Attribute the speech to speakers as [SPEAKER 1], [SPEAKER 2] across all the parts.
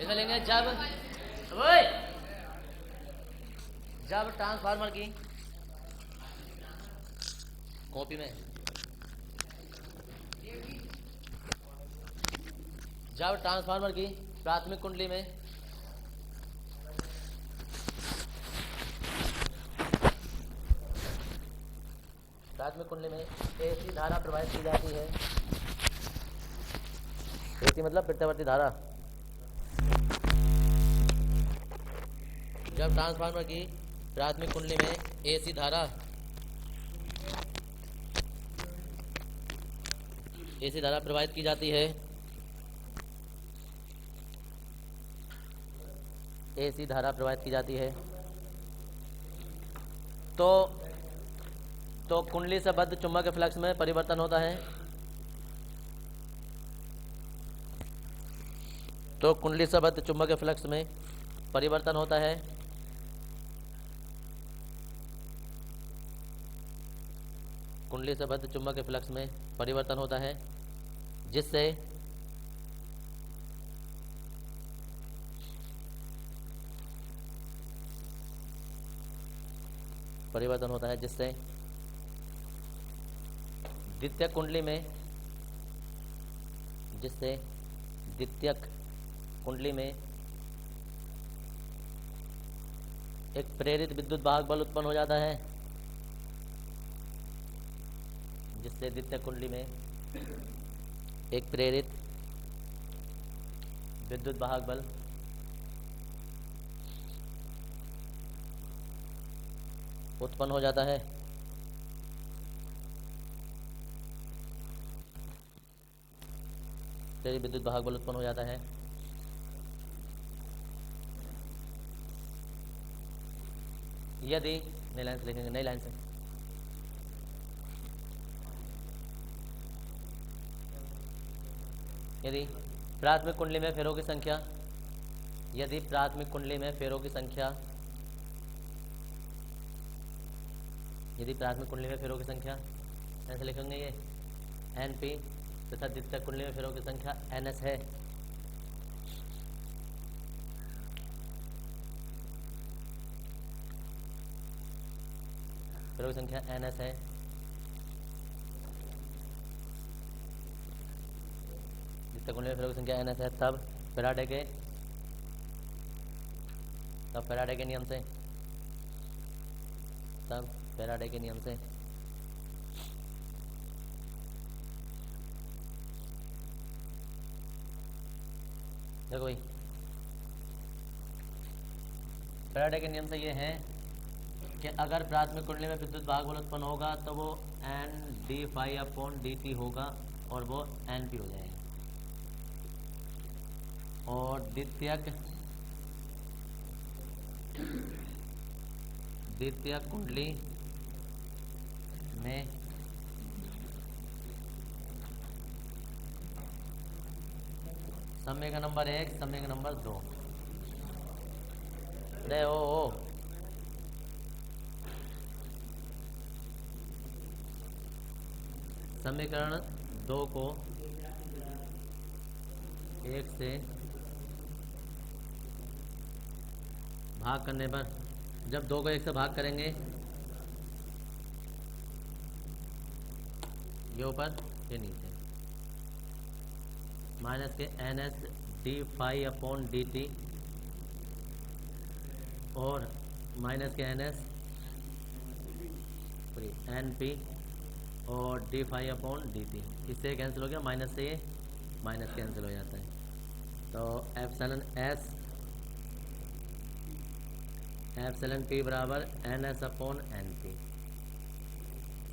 [SPEAKER 1] इसमें लेंगे ओए जब ट्रांसफार्मर की कॉपी में जब ट्रांसफार्मर की प्राथमिक कुंडली में एसी धारा प्रवाहित की जाती है। एसी मतलब प्रत्यावर्ती धारा। जब ट्रांसफार्मर की प्राथमिक कुंडली में एसी धारा प्रवाहित की जाती है। एसी धारा प्रवाहित की जाती है तो कुंडली से बद्ध चुंबकीय फ्लक्स में परिवर्तन होता है। तो कुंडली से बद्ध चुंबकीय फ्लक्स में परिवर्तन होता है। कुंडली से बद्ध चुंबकीय फ्लक्स में परिवर्तन होता है जिससे द्वितीयक कुंडली में एक प्रेरित विद्युत वाहक बल उत्पन्न हो जाता है। जिससे द्वितीयक कुंडली में एक प्रेरित विद्युत वाहक बल उत्पन्न हो जाता है। प्रेरित विद्युत वाहक बल उत्पन्न हो जाता है यदि नई लाइन से लिखेंगे, नई लाइन से यदि प्राथमिक कुंडली में फेरों की संख्या ऐसे लिखेंगे ये NP तथा द्वितीयक कुंडली में फेरों की संख्या NS है। फेरों की संख्या NS है। द्वितीयक कुंडली में फेरों की संख्या NS है। तब फैराडे के नियम से देखो भाई, फैराडे के नियम से ये है कि अगर प्राथमिक कुंडली में विद्युत वाहक बल उत्पन्न होगा तो वो N/dt होगा और वो NP हो जाएगा। और द्वितीयक कुंडली में समीकरण नंबर 1, समीकरण नंबर 2 समीकरण 2 को 1 से भाग करने पर, जब 2 को 1 से भाग करेंगे, ये ऊपर ये नीचे, माइनस के NS d∅/dt और माइनस के NS NP और d∅/dt, इससे कैंसिल हो गया, माइनस से ये माइनस कैंसिल हो जाता है। तो एप्सिलॉन P बराबर NS/NP।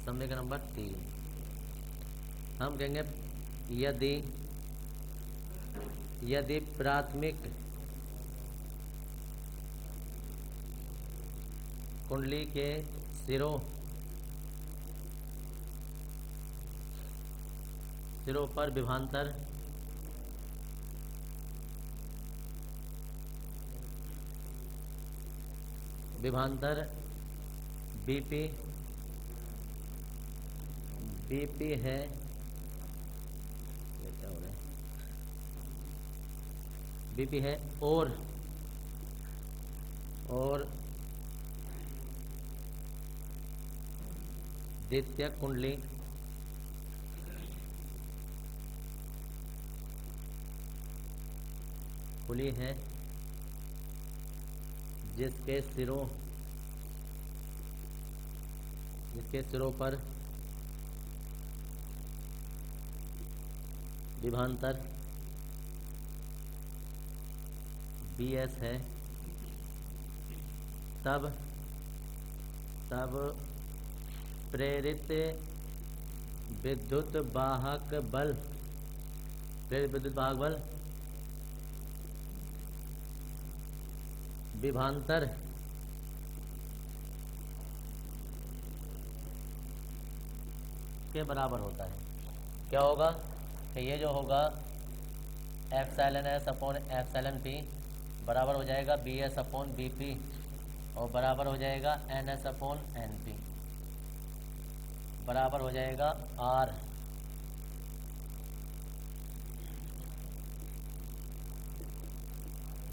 [SPEAKER 1] समीकरण नंबर 3 हम कहेंगे यदि प्राथमिक कुंडली के सिरों पर विभवांतर BP है, ये क्या हो रहा है, बीपी है और द्वितीय कुंडली खुली है जिसके सिरों पर विभवांतर BS है, तब प्रेरित विद्युत वाहक बल विभवांतर के बराबर होता है। क्या होगा कि ये जो होगा epsilon S upon epsilon P बराबर हो जाएगा BS अपॉन BP और बराबर हो जाएगा NS अपॉन NP बराबर हो जाएगा R।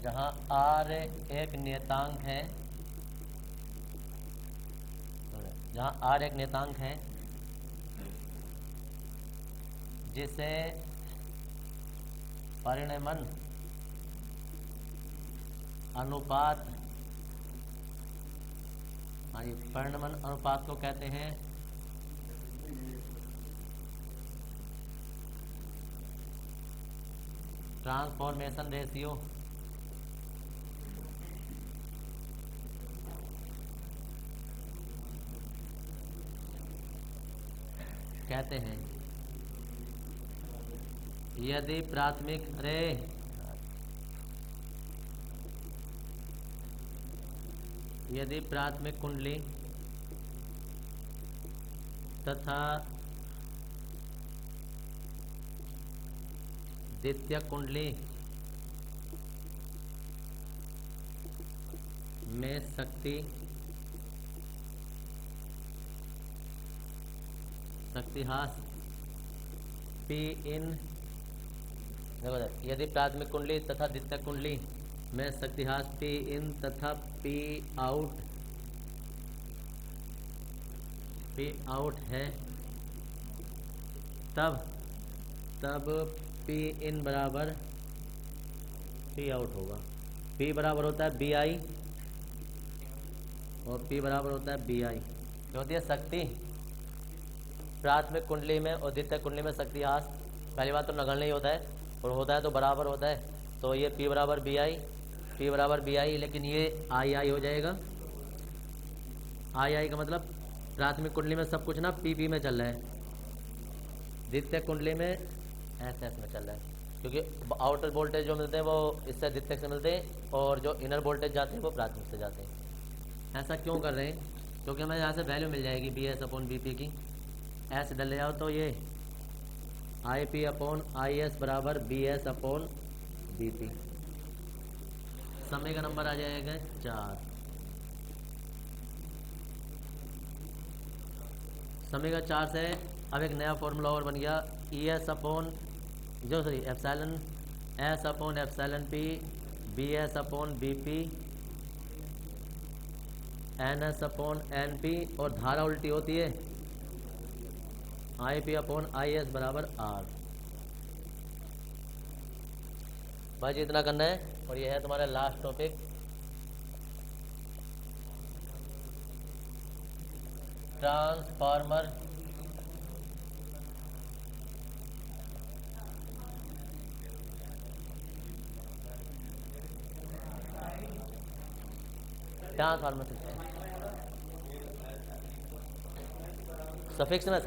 [SPEAKER 1] जहाँ R एक नियतांक है जिसे परिणमन अनुपात को कहते हैं। ट्रांसफॉर्मेशन रेशियो कहते हैं। यदि प्राथमिक कुंडली तथा द्वितीय कुंडली में शक्तिहास P इन, यदि प्राथमिक कुंडली तथा द्वितीय कुंडली में शक्तिहास P इन तथा P आउट है, तब P इन बराबर P आउट होगा। P बराबर होता है BI और P बराबर होता है BI। जो होती है शक्ति प्राथमिक कुंडली में और द्वितीय कुंडली में शक्तिहास, पहली बात तो नगण्य ही होता है और होता है तो बराबर होता है। तो ये P बराबर BI, लेकिन ये II हो जाएगा। II का मतलब प्राथमिक कुंडली में सब कुछ ना PP में चल रहा है, द्वितीय कुंडली में SS में चल रहा है, क्योंकि आउटर वोल्टेज जो मिलते हैं वो इससे द्वितीय से मिलते हैं और जो इनर वोल्टेज जाते हैं वो प्राथमिक से जाते हैं। ऐसा क्यों कर रहे हैं? क्योंकि हमें यहाँ से वैल्यू मिल जाएगी BS अपॉन BP की। ऐसे डल जाओ तो ये IP अपॉन IS बराबर BS अपॉन BP। समय का नंबर आ जाएगा 4। समय का 4 से अब एक नया फॉर्मूला और बन गया ES upon epsilon S upon epsilon P BS upon BP NS upon NP और धारा उल्टी होती है IP अपॉन IS बराबर R। भाई जी इतना करना है और ये है तुम्हारा लास्ट टॉपिक, ट्रांसफार्मर सफिक्स में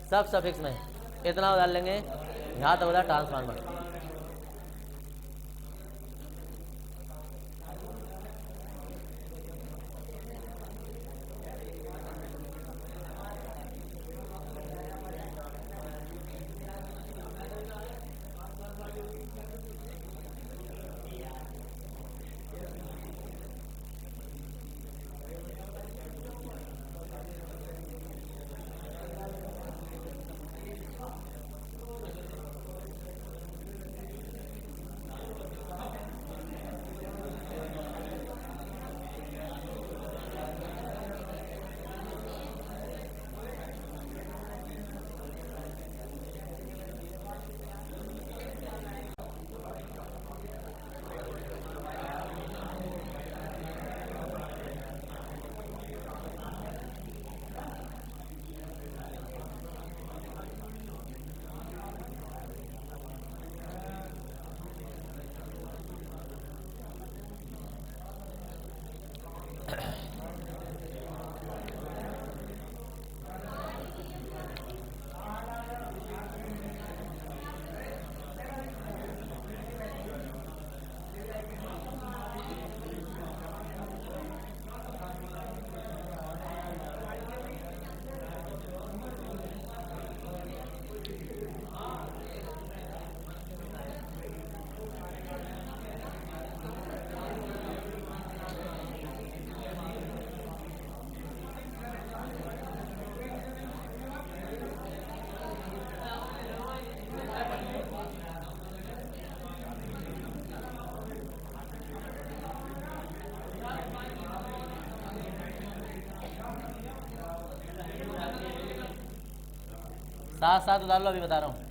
[SPEAKER 1] सब सफिक्स में इतना डाल लेंगे। यहाँ तो बोला ट्रांसफार्मर। साथ साथ उतार लो, अभी बता रहा हूँ।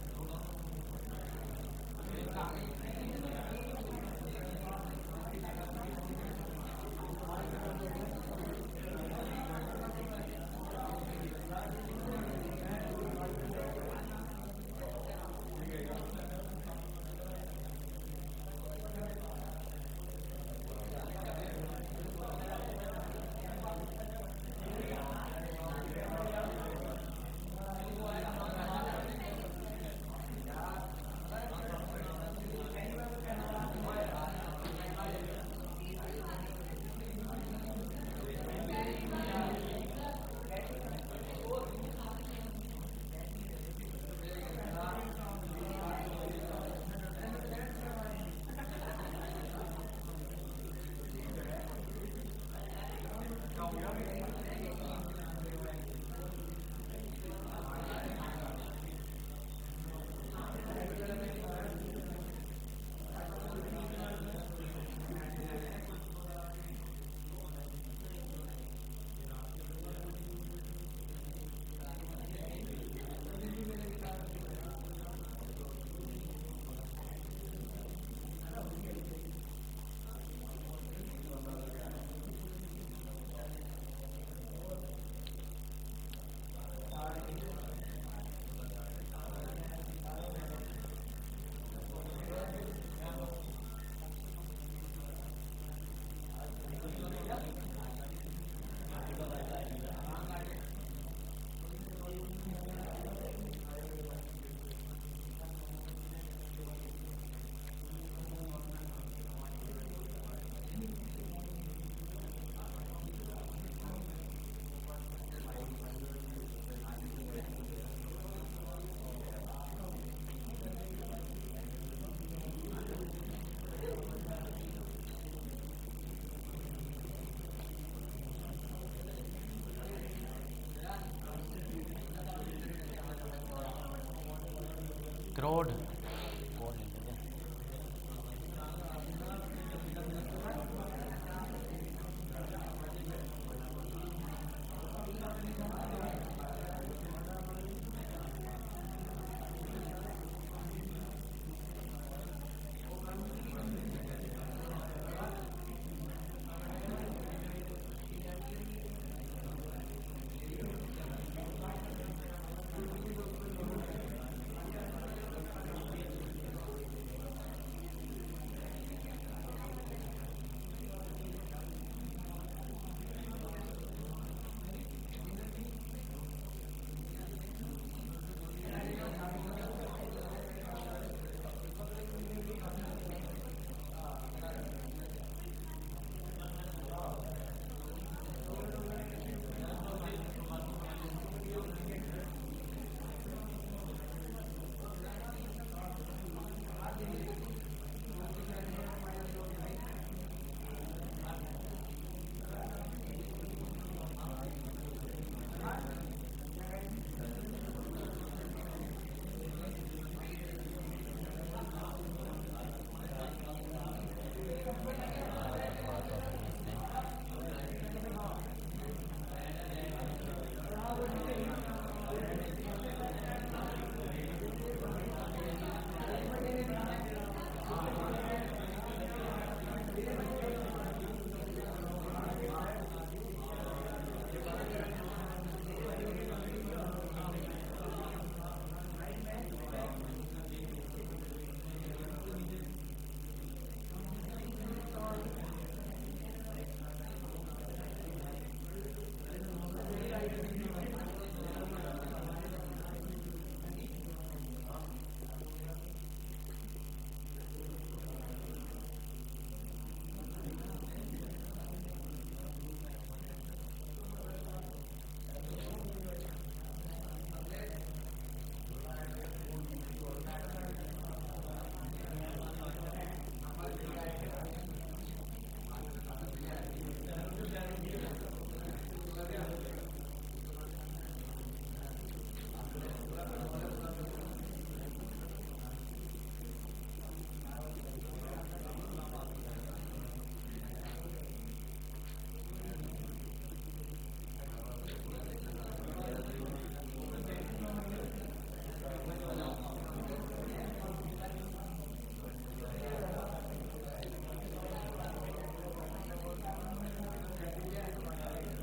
[SPEAKER 1] क्रोड कोड लिख देते हैं।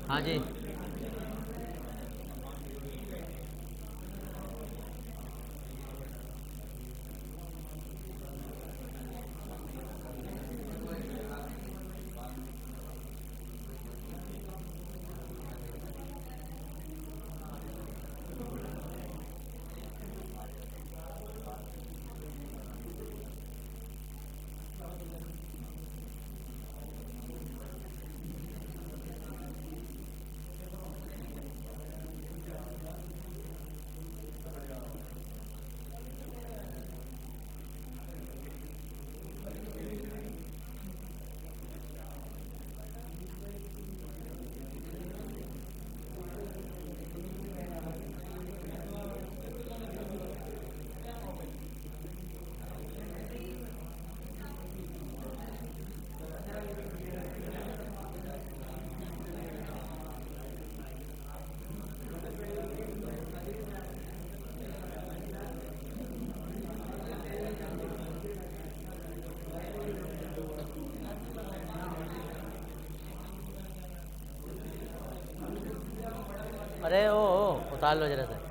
[SPEAKER 1] हाँ जी। अरे ओ उतार लो जरा से।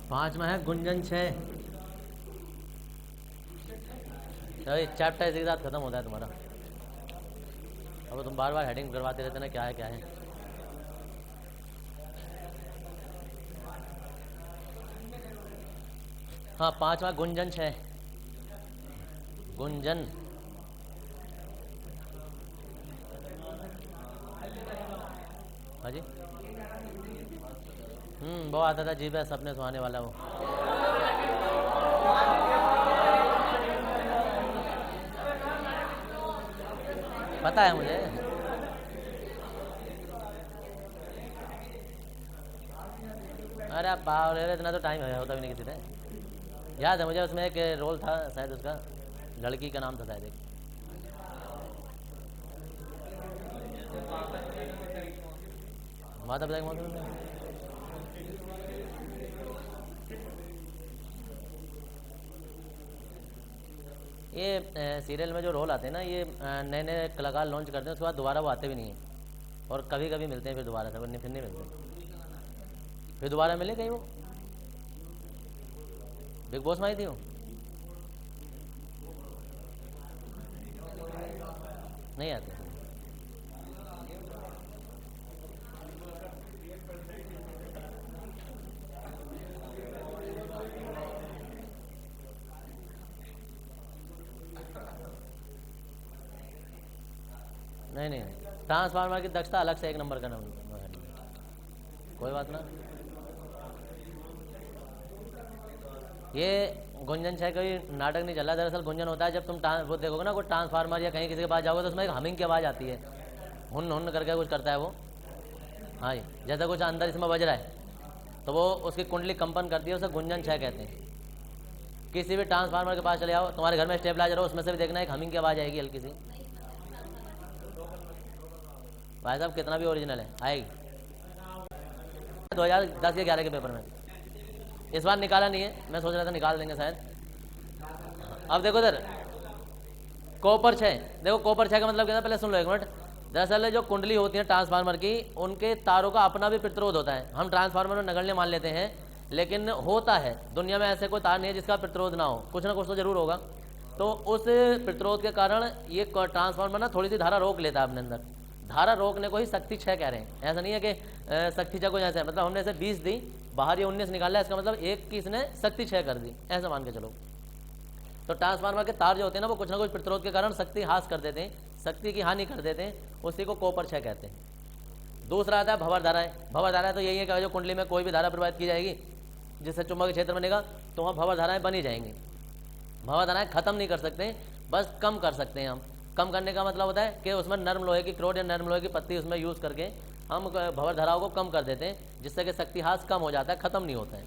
[SPEAKER 1] पांचवा है गुंजन 6। तो चैप्टर इसी के साथ खत्म होता है तुम्हारा। अब तुम बार बार हेडिंग करवाते रहते ना, क्या है क्या है। हाँ, पांचवा गुंजन 6। गुंजन। हाँ जी। वो आता था जीभ है सपने सुहाने वाला वो। पता है मुझे। अरे आप बाहर रहे इतना तो टाइम होता भी नहीं किसी से। याद है मुझे, उसमें एक रोल था शायद, उसका लड़की का नाम था शायद एक। माता पिता के ये सीरियल में जो रोल आते हैं ना, ये नए नए कलाकार लॉन्च करते हैं, उसके बाद दोबारा वो आते भी नहीं हैं। और कभी कभी मिलते हैं, फिर दोबारा से फिर नहीं मिलते। फिर दोबारा मिले कहीं वो बिग बॉस में आई थी वो, नहीं आते। नहीं नहीं, ट्रांसफार्मर की दक्षता अलग से एक नंबर का नंबर है। कोई बात ना। ये गुंजन 6 कोई नाटक नहीं चल रहा। दरअसल गुंजन होता है जब तुम वो देखोगे ना, कोई ट्रांसफार्मर या कहीं किसी के पास जाओगे तो उसमें एक हमिंग की आवाज़ आती है, हुन हुन करके कुछ करता है वो। हाँ जी, जैसा कुछ अंदर इसमें बज रहा है तो वो उसकी कुंडली कंपन करती है, उसे गुंजन 6 कहते हैं। किसी भी ट्रांसफार्मर के पास चले जाओ, तुम्हारे घर में स्टेबलाइजर हो, उसमें से भी देखना एक हमिंग की आवाज़ आएगी हल्की सी। भाई साहब कितना भी ओरिजिनल है, आएगी। 2010 या 11 के पेपर में इस बार निकाला नहीं है, मैं सोच रहा था निकाल देंगे शायद। अब देखो इधर कॉपर 6। देखो कॉपर 6 का मतलब क्या था, पहले सुन लो एक मिनट। दरअसल जो कुंडली होती है ट्रांसफार्मर की, उनके तारों का अपना भी प्रतिरोध होता है। हम ट्रांसफार्मर में नगण्य मान लेते हैं, लेकिन होता है दुनिया में ऐसे कोई तार नहीं है जिसका प्रतिरोध ना हो, कुछ ना कुछ तो जरूर होगा। तो उस प्रतिरोध के कारण ये ट्रांसफार्मर ना थोड़ी सी धारा रोक लेता है अपने अंदर। धारा रोकने को ही शक्ति 6 कह रहे हैं। ऐसा नहीं है कि शक्ति 6 को जैसे, मतलब हमने इसे 20 दी, बाहर ये 19 निकाला है, इसका मतलब 1 की इसने शक्ति 6 कर दी, ऐसा मान के चलो। तो ट्रांसफार्मर के तार जो होते हैं ना वो कुछ ना कुछ प्रतिरोध के कारण शक्ति हास कर देते हैं, शक्ति की हानि कर देते हैं, उसी को कॉपर क्षय कहते हैं। दूसरा आता है भंवर धाराएं। भंवर धाराएं तो यही है कि जो कुंडली में कोई भी धारा प्रवाहित की जाएगी जिससे चुंबकीय क्षेत्र बनेगा तो वहाँ भंवर धाराएं बनी जाएंगी। भंवर धाराएं खत्म नहीं कर सकते, बस कम कर सकते हैं हम। कम करने का मतलब होता है कि उसमें नर्म लोहे की क्रोड या नर्म लोहे की पत्ती उसमें यूज़ करके हम भंवर धाराओं को कम कर देते हैं, जिससे कि शक्ति हास कम हो जाता है, खत्म नहीं होता है।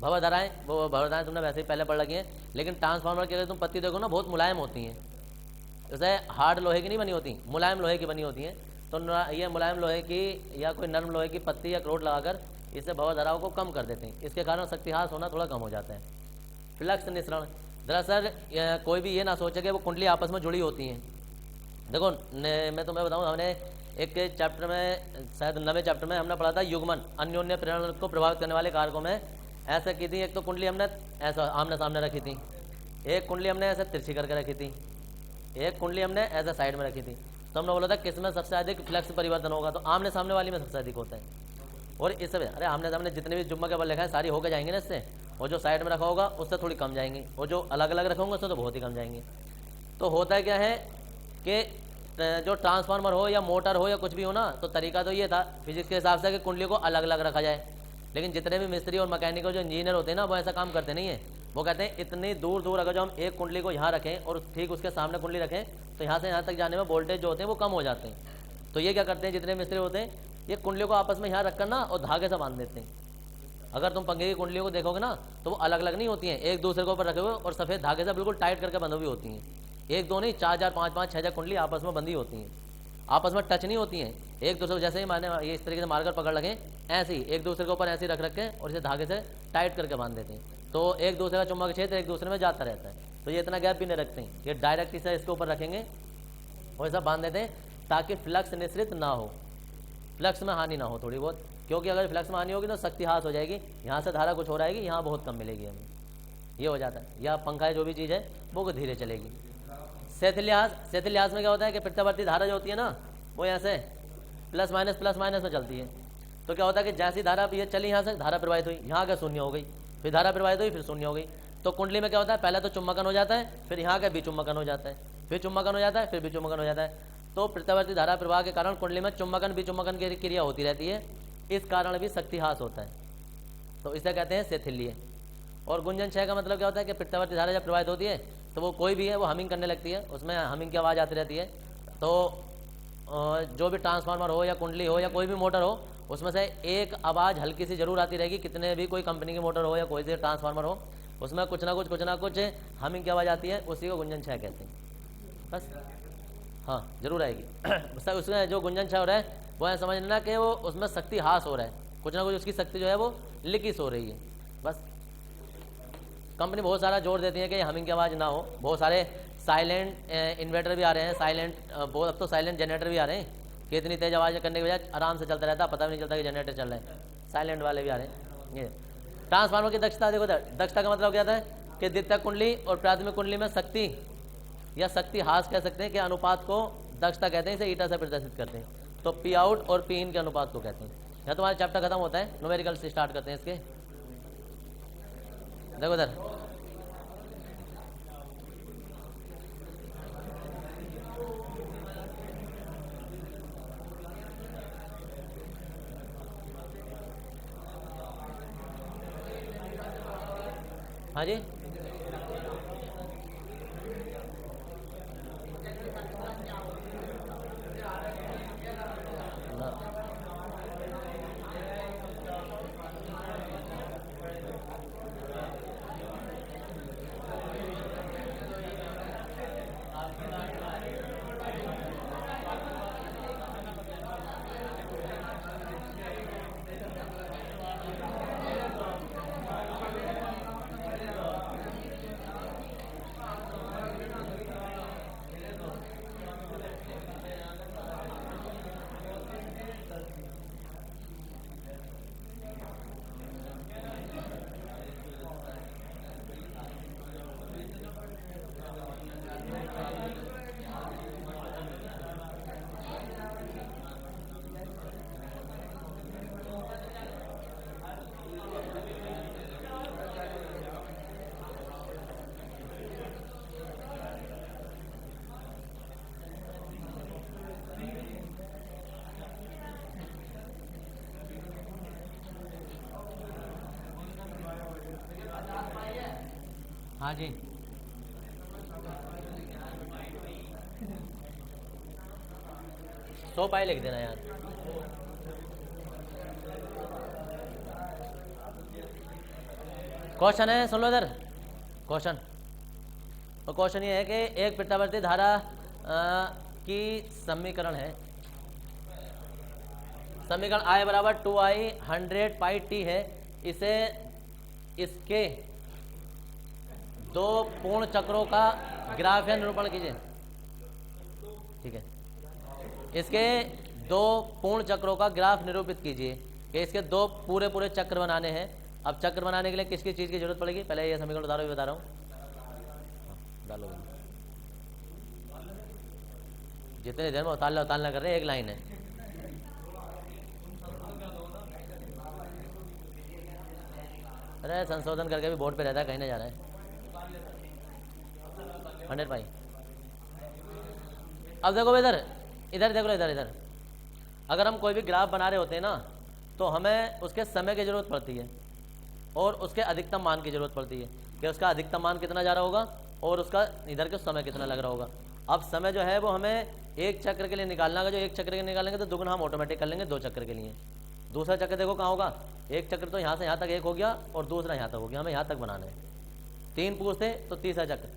[SPEAKER 1] भंवर धाराएं, वो भंवर धाराएं तुमने वैसे ही पहले पढ़ लगी हैं, लेकिन ट्रांसफार्मर की अगर तुम पत्ती देखो ना बहुत मुलायम होती हैं, जैसे हार्ड लोहे की नहीं बनी होती, मुलायम लोहे की बनी होती हैं। तो ये मुलायम लोहे की या कोई नर्म लोहे की पत्ती या क्रोड लगाकर इससे भंवर धाराओं को कम कर देते हैं, इसके कारण शक्तिहास होना थोड़ा कम हो जाता है। फ्लक्स निःसरण, दरअसल कोई भी ये ना सोचे कि वो कुंडली आपस में जुड़ी होती हैं। देखो मैं तुम्हें बताऊं, हमने एक चैप्टर में, शायद 9वें चैप्टर में हमने पढ़ा था युग्मन, अन्योन्य प्रेरण को प्रभावित करने वाले कारकों में ऐसे की थी। एक तो कुंडली हमने ऐसा आमने सामने रखी थी, एक कुंडली हमने ऐसे तिरछी करके रखी थी, एक कुंडली हमने ऐसे साइड में रखी थी। तो हमने बोला था किसमें सबसे अधिक फ्लक्स परिवर्तन होगा, तो आमने सामने वाली में सबसे अधिक होता है। और इसमें अरे आमने सामने जितने भी जुम्मा के बल लिखा है सारी होकर जाएंगे ना इससे, और जो साइड में रखा होगा उससे थोड़ी कम जाएंगी, और जो अलग अलग रखे होंगे उससे तो बहुत ही कम जाएंगी। तो होता है क्या है कि जो ट्रांसफार्मर हो या मोटर हो या कुछ भी हो ना, तो तरीका तो ये था फिजिक्स के हिसाब से कि कुंडली को अलग अलग रखा जाए। लेकिन जितने भी मिस्त्री और मैकेनिकल जो इंजीनियर होते हैं ना, वो ऐसा काम करते नहीं है। वो कहते हैं इतनी दूर दूर अगर जो हम एक कुंडली को यहाँ रखें और ठीक उसके सामने कुंडली रखें तो यहाँ से यहाँ तक जाने में वोल्टेज जो होते हैं वो कम हो जाते हैं। तो ये क्या करते हैं जितने मिस्त्री होते हैं, ये कुंडलियों को आपस में यहाँ रखकर ना और धागे से बांध देते हैं। अगर तुम पंखे की कुंडलियों को देखोगे ना तो वो अलग अलग नहीं होती हैं, एक दूसरे के ऊपर रखे हुए और सफ़ेद धागे से बिल्कुल टाइट करके बंधी हुई होती हैं। एक दो नहीं, 4 5 6 कुंडली आपस में बंधी होती हैं, आपस में टच नहीं होती हैं। एक दूसरे को जैसे ही माने ये इस तरीके से मारकर पकड़ लगे, ऐसे ही एक दूसरे के ऊपर ऐसे रख के और इसे धागे से टाइट करके बांध देते हैं। तो एक दूसरे का चुंबकीय क्षेत्र एक दूसरे में जाता रहता है, तो ये इतना गैप भी नहीं रखते हैं। ये डायरेक्ट इसे इसके ऊपर रखेंगे और ऐसा बांध देते हैं ताकि फ्लक्स निश्रित ना हो, फ्लक्स में हानि ना हो थोड़ी बहुत, क्योंकि अगर फ्लक्स में हानि होगी तो शक्ति हास हो जाएगी, यहाँ से धारा कुछ हो रहेगी, यहाँ बहुत कम मिलेगी हमें, ये हो जाता है। या पंखा जो भी चीज़ है वो धीरे चलेगी। शैथिल्यहास, शैथिल्यहास में क्या होता है कि प्रत्यावर्ती धारा जो होती है ना वो यहाँ से प्लस माइनस में चलती है। तो क्या होता है कि जैसी धारा ये चली, यहाँ से धारा प्रवाहित हुई, यहाँ का शून्य हो गई, फिर धारा प्रवाहित हुई, फिर शून्य हो गई। तो कुंडली में क्या होता है, पहले तो चुम्बकन हो जाता है, फिर यहाँ का भी चुम्बकन हो जाता है, फिर चुम्बकन हो जाता है, फिर भी चुम्बकन हो जाता है। तो प्रत्यावर्ती धारा प्रवाह के कारण कुंडली में चुम्बकन विचुम्बकन की क्रिया होती रहती है, इस कारण भी शक्तिहास होता है। तो इसे कहते हैं शैथिल्य। और गुंजन क्षय का मतलब क्या होता है कि प्रत्यावर्ती धारा जब प्रवाहित होती है तो वो कोई भी है वो हमिंग करने लगती है, उसमें हमिंग की आवाज़ आती रहती है। तो जो भी ट्रांसफार्मर हो या कुंडली हो या कोई भी मोटर हो, उसमें से एक आवाज़ हल्की सी जरूर आती रहेगी। कितने भी कोई कंपनी की मोटर हो या कोई से ट्रांसफार्मर हो, उसमें कुछ ना कुछ हमिंग की आवाज़ आती है, उसी को गुंजन क्षय कहते हैं। बस हाँ जरूर आएगी। उसमें जो गुंजन क्षय हो रहा है वो है समझना कि वो उसमें शक्ति हास हो रहा है, कुछ ना कुछ उसकी शक्ति जो है वो लिकिस हो रही है। बस कंपनी बहुत सारा जोर देती है कि हमिंग की आवाज़ ना हो। बहुत सारे साइलेंट इन्वर्टर भी आ रहे हैं, साइलेंट बहुत, अब तो साइलेंट जनरेटर भी आ रहे हैं कि इतनी तेज़ आवाज़ करने के बजाय आराम से चलता रहता है, पता भी नहीं चलता कि जनरेटर चल रहा है। साइलेंट वाले भी आ रहे हैं। ये ट्रांसफार्मर की दक्षता देखो, दक्षता का मतलब क्या था कि द्वितीयक कुंडली और प्राथमिक कुंडली में शक्ति या शक्ति हास कह सकते हैं कि अनुपात को दक्षता कहते हैं, इसे ईटा से प्रदर्शित करते हैं। तो पी आउट और पी इन के अनुपात को कहते हैं। यहाँ तुम्हारा चैप्टर खत्म होता है, न्यूमेरिकल से स्टार्ट करते हैं इसके। देखो इधर हाँ जी हाँ जी, सौ पाई लिख देना यार। क्वेश्चन है, सुन लो इधर क्वेश्चन। तो क्वेश्चन ये है कि एक प्रत्यावर्ती धारा की समीकरण है, समीकरण I बराबर 2I 100 पाई टी है। इसे इसके दो पूर्ण चक्रों का ग्राफ या निरूपण कीजिए। ठीक है, इसके दो पूर्ण चक्रों का ग्राफ निरूपित कीजिए कि इसके दो पूरे पूरे चक्र बनाने हैं। अब चक्र बनाने के लिए किस किस चीज़ की जरूरत पड़ेगी, पहले ये समीकरण उतारो, बता रहा हूँ, डालो। जितने देर में उतारना कर रहे हैं, एक लाइन है। अरे संशोधन करके भी बोर्ड पे रहता है, कहीं नहीं जा रहा है। 100 पाई। अब देखो इधर इधर देख लो, इधर अगर हम कोई भी ग्राफ बना रहे होते हैं ना, तो हमें उसके समय की जरूरत पड़ती है और उसके अधिकतम मान की जरूरत पड़ती है कि उसका अधिकतम मान कितना जा रहा होगा और उसका इधर के समय कितना लग रहा होगा। अब समय जो है वो हमें एक चक्र के लिए निकालना होगा। जो एक चक्र के निकालेंगे तो दुगुना हम ऑटोमेटिक कर लेंगे दो चक्र के लिए। दूसरा चक्र देखो कहाँ होगा, एक चक्र तो यहाँ से यहाँ तक एक हो गया और दूसरा यहाँ तक हो गया, हमें यहाँ तक बनाना है। 3 पूछते तो तीसरा चक्र,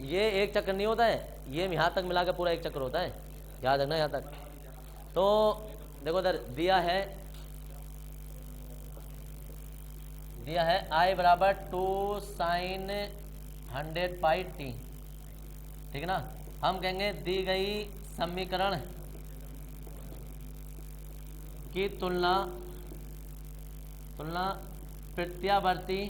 [SPEAKER 1] ये एक चक्र नहीं होता है, ये यहाँ तक मिला के पूरा एक चक्र होता है, याद रखना यहाँ तक। तो देखो इधर दिया है I बराबर 2 sin 100 पाई टी। ठीक है ना, हम कहेंगे दी गई समीकरण की तुलना प्रत्यावर्ती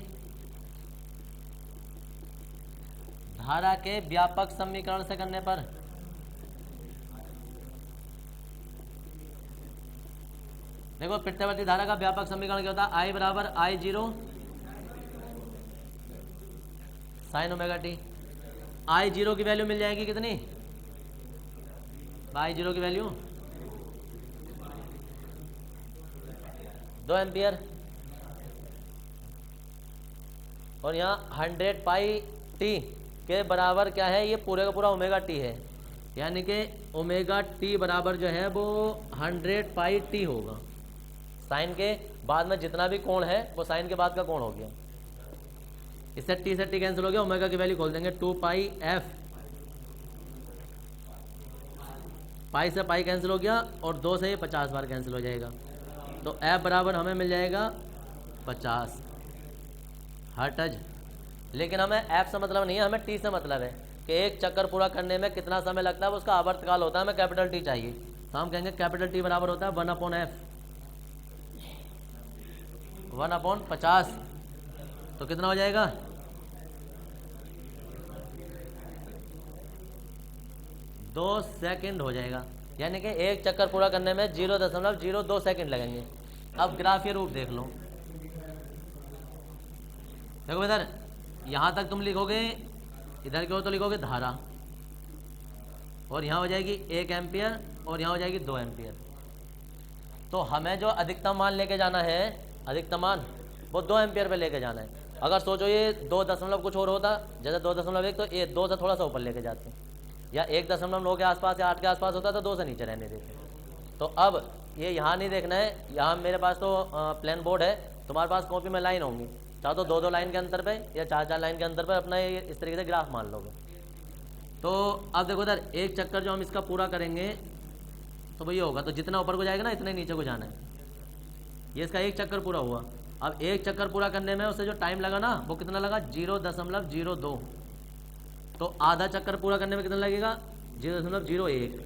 [SPEAKER 1] धारा के व्यापक समीकरण से करने पर देखो प्रत्यावर्ती धारा का व्यापक समीकरण क्या होता है, I बराबर I0 sine omega T. I0 की वैल्यू मिल जाएगी कितनी, I0 की वैल्यू 2 एम्पियर और यहाँ 100 पाई टी के बराबर क्या है, ये पूरे का पूरा ओमेगा टी है, यानी कि ओमेगा टी बराबर जो है वो 100 पाई टी होगा। साइन के बाद में जितना भी कोण है वो साइन के बाद का कोण हो गया। इससे टी से टी कैंसिल हो गया, ओमेगा की वैल्यू खोल देंगे 2 पाई एफ, पाई से पाई कैंसिल हो गया और 2 से ये 50 बार कैंसिल हो जाएगा। तो एफ बराबर हमें मिल जाएगा 50 हर्ट्ज। लेकिन हमें एफ से मतलब नहीं है, हमें टी से मतलब है कि एक चक्कर पूरा करने में कितना समय लगता है, वो उसका आवर्तकाल होता है, हमें कैपिटल टी चाहिए। तो हम कहेंगे कैपिटल टी बराबर होता है 1/f 1/50। तो कितना हो जाएगा, 2 सेकंड हो जाएगा, यानी कि एक चक्कर पूरा करने में 0.02 सेकंड लगेंगे। अब ग्राफीय रूप देख लो, देखो इधर यहाँ तक तुम लिखोगे, इधर की ओर तो लिखोगे धारा, और यहाँ हो जाएगी 1 एम्पियर और यहाँ हो जाएगी 2 एम्पियर। तो हमें जो अधिकतम मान लेके जाना है, अधिकतम मान वो 2 एम्पियर पे लेके जाना है। अगर सोचो ये 2 दशमलव कुछ और होता, जैसे 2.1, तो ये 2 से थोड़ा सा ऊपर लेके जाते, या 1.9 के आसपास या 8 के आसपास होता तो 2 से नीचे रहने देते। तो अब ये यहाँ नहीं देखना है, यहाँ मेरे पास तो प्लेन बोर्ड है, तुम्हारे पास कॉपी में लाइन होंगी, चाहे तो 2-2 लाइन के अंतर पे या 4-4 लाइन के अंतर पे अपना ये इस तरीके से ग्राफ मान लोगे। तो अब देखो इधर एक चक्कर जो हम इसका पूरा करेंगे तो वही होगा, तो जितना ऊपर को जाएगा ना इतना ही नीचे को जाना है। ये इसका एक चक्कर पूरा हुआ। अब एक चक्कर पूरा करने में उससे जो टाइम लगा ना वो कितना लगा, 0.02। तो आधा चक्कर पूरा करने में कितना लगेगा, 0.01।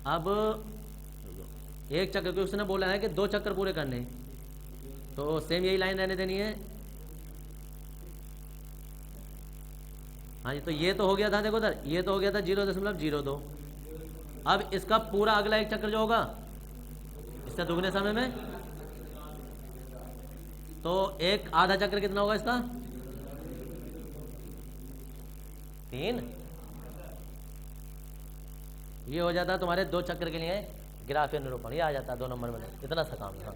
[SPEAKER 1] अब एक चक्कर के उसने बोला है कि 2 चक्कर पूरे करने, तो सेम यही लाइन रहने देनी है। हाँ जी, तो ये तो हो गया था, देखो उधर ये तो हो गया था 0.02। अब इसका पूरा अगला एक चक्कर जो होगा इससे दुगने समय में, तो एक आधा चक्र कितना होगा इसका, 3। ये हो जाता है तुम्हारे 2 चक्र के लिए ग्राफीय निरूपण, ये आ जाता है 2 नंबर में, इतना सा काम था।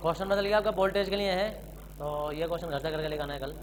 [SPEAKER 1] क्वेश्चन बदल गया आपका, वोल्टेज के लिए है, तो ये क्वेश्चन घर से करके लेकर आना है कल।